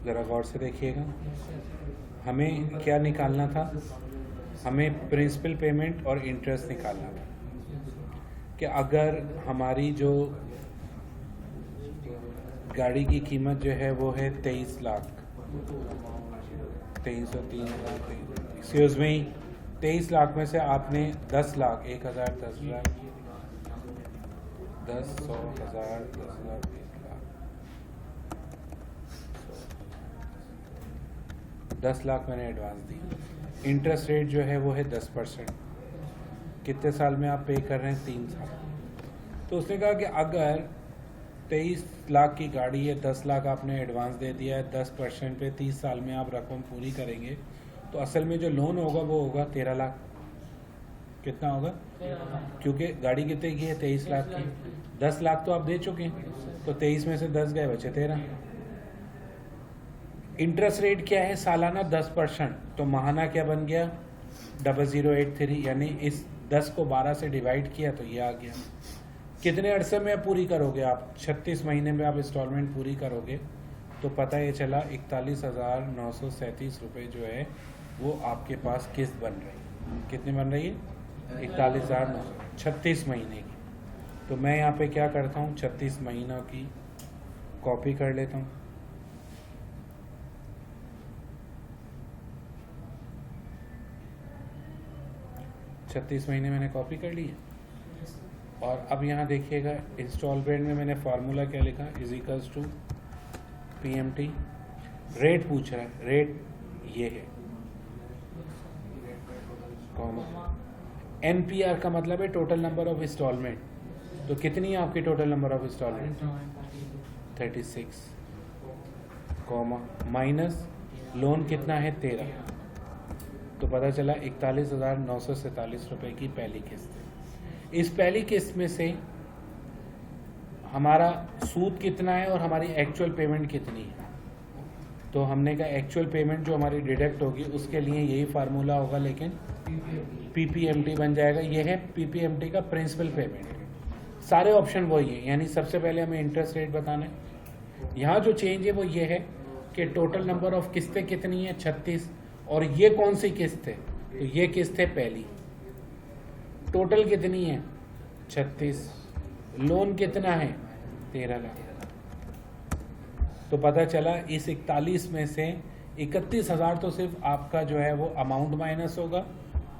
ज़रा गौर से देखिएगा, हमें क्या निकालना था? हमें प्रिंसिपल पेमेंट और इंटरेस्ट निकालना था कि अगर हमारी जो गाड़ी की कीमत जो है वो है 23 लाख, 2303 लाख, एक्सक्यूज़ मी, 23 लाख में से आपने 10 लाख, 1000, 10 लाख, 10, 100, 1000, 10 लाख, 1 लाख, 10 लाख मैंने एडवांस दी। इंटरेस्ट रेट जो है वो है 10%। कितने साल में आप पे कर रहे हैं? 3 साल। तो उसने कहा कि अगर 23 लाख की गाड़ी है, 10 लाख आपने एडवांस दे दिया है, 10% पे 30 साल में आप रकम पूरी करेंगे तो असल में जो लोन होगा वो होगा 13 लाख। कितना होगा? क्योंकि गाड़ी कितने की है? 23 लाख की। 10 लाख तो आप दे चुके हैं, तो 23 में से 10 गए, बचे 13। इंटरेस्ट रेट क्या है? सालाना 10%। तो माहाना क्या बन गया? 0083, यानी इस 10 को 12 से डिवाइड किया तो ये आ गया। कितने अरसे में पूरी करोगे आप? 36 महीने में आप इंस्टॉलमेंट पूरी करोगे तो पता ये चला 41,937 रुपये जो है वो आपके पास किस्त बन रही है। कितनी बन रही है? 41,900, 36 महीने की। तो मैं यहाँ पे क्या करता हूँ, 36 महीनों की कॉपी कर लेता हूँ। छत्तीस महीने मैंने कॉपी कर ली है। और अब यहाँ देखिएगा इंस्टॉलमेंट में मैंने फार्मूला क्या लिखा, is equals to PMT। Rate पूछ रहा है, रेट ये है, NPR का मतलब है टोटल नंबर ऑफ इंस्टॉलमेंट। तो कितनी है आपकी total number of instalment? 36, minus loan कितना है? 13। तो पता चला 41,947 रुपये की पहली किस्त है। इस पहली किस्त में से हमारा सूद कितना है और हमारी एक्चुअल पेमेंट कितनी है? तो हमने कहा एक्चुअल पेमेंट जो हमारी डिडक्ट होगी उसके लिए यही फार्मूला होगा, लेकिन PPMT बन जाएगा। ये है PPMT का प्रिंसिपल पेमेंट। सारे ऑप्शन वही है, यानी सबसे पहले हमें इंटरेस्ट रेट बताना है। यहाँ जो चेंज है वो ये है कि टोटल नंबर ऑफ किस्तें कितनी है? 36। और ये कौन सी किस्त है? तो ये किस्त है पहली। टोटल कितनी है? 36। लोन कितना है? 13 लाख। तो पता चला इस 41 में से 31,000 तो सिर्फ आपका जो है वो अमाउंट माइनस होगा,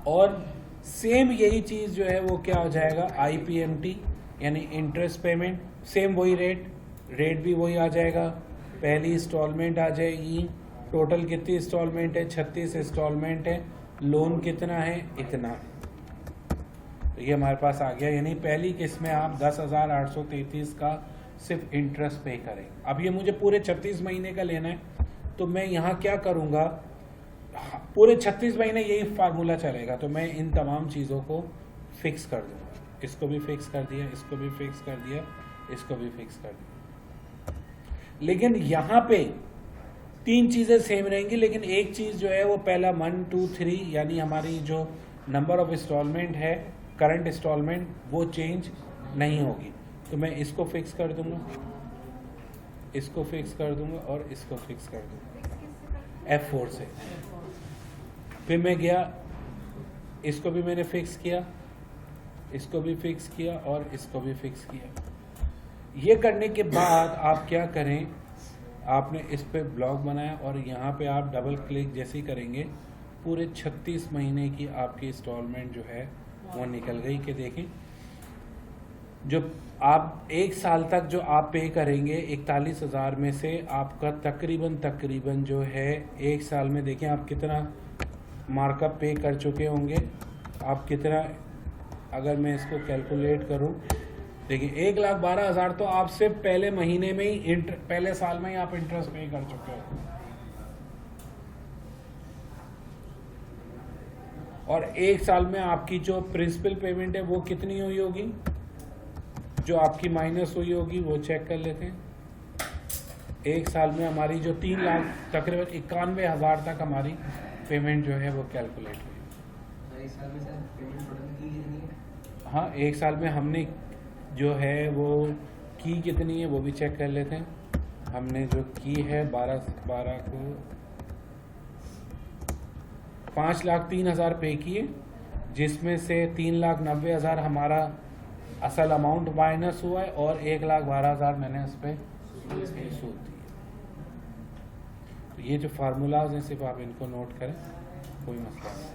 और सेम यही चीज़ जो है वो क्या हो जाएगा? IPMT यानी इंटरेस्ट पेमेंट। सेम वही रेट भी वही आ जाएगा। पहली इंस्टॉलमेंट आ जाएगी। टोटल कितनी इंस्टॉलमेंट है? 36 इंस्टॉलमेंट है। लोन कितना है? इतना। तो ये हमारे पास आ गया, यानी पहली किस्त में आप 10,833 का सिर्फ इंटरेस्ट पे करें। अब ये मुझे पूरे 36 महीने का लेना है, तो मैं यहाँ क्या करूँगा, पूरे 36 महीने यही फार्मूला चलेगा। तो मैं इन तमाम चीज़ों को फिक्स कर दूँगा। इसको भी फिक्स कर दिया, इसको भी फिक्स कर दिया, इसको भी फिक्स कर दिया। लेकिन यहाँ पे 3 चीज़ें सेम रहेंगी, लेकिन एक चीज़ जो है वो पहला 1, 2, 3 यानी हमारी जो नंबर ऑफ इंस्टॉलमेंट है, करंट इंस्टॉलमेंट, वो चेंज नहीं होगी। तो मैं इसको फिक्स कर दूंगा, इसको फिक्स कर दूंगा और इसको फिक्स कर दूंगा F4 से। फिर मैं गया, इसको भी मैंने फिक्स किया, इसको भी फिक्स किया और इसको भी फिक्स किया। ये करने के बाद आप क्या करें, आपने इस पे ब्लॉक बनाया और यहाँ पे आप डबल क्लिक जैसे ही करेंगे पूरे 36 महीने की आपकी इंस्टॉलमेंट जो है वो निकल गई। कि देखें, जो आप 1 साल तक जो आप पे करेंगे 41,000 में से आपका तकरीबन जो है 1 साल में, देखें आप कितना मार्कअप पे कर चुके होंगे। आप कितना, अगर मैं इसको कैलकुलेट करूं, देखिए 1,12,000 तो आप सिर्फ पहले महीने में ही पहले साल में ही आप इंटरेस्ट पे कर चुके हो। और 1 साल में आपकी जो प्रिंसिपल पेमेंट है वो कितनी हुई होगी, जो आपकी माइनस हुई होगी वो चेक कर लेते हैं। 1 साल में हमारी जो 3 लाख तकरीबन 91,000 तक हमारी पेमेंट जो है वो कैलकुलेट हुई। हाँ, 1 साल में हमने जो है वो की कितनी है वो भी चेक कर लेते हैं। हमने जो की है 12 को 5,03,000 पे किए, जिसमें से 3,90,000 हमारा असल अमाउंट माइनस हुआ है और 1,12,000 मैंने उस पर सूद दिए। तो ये जो फार्मूलाज हैं सिर्फ आप इनको नोट करें, कोई मसला नहीं।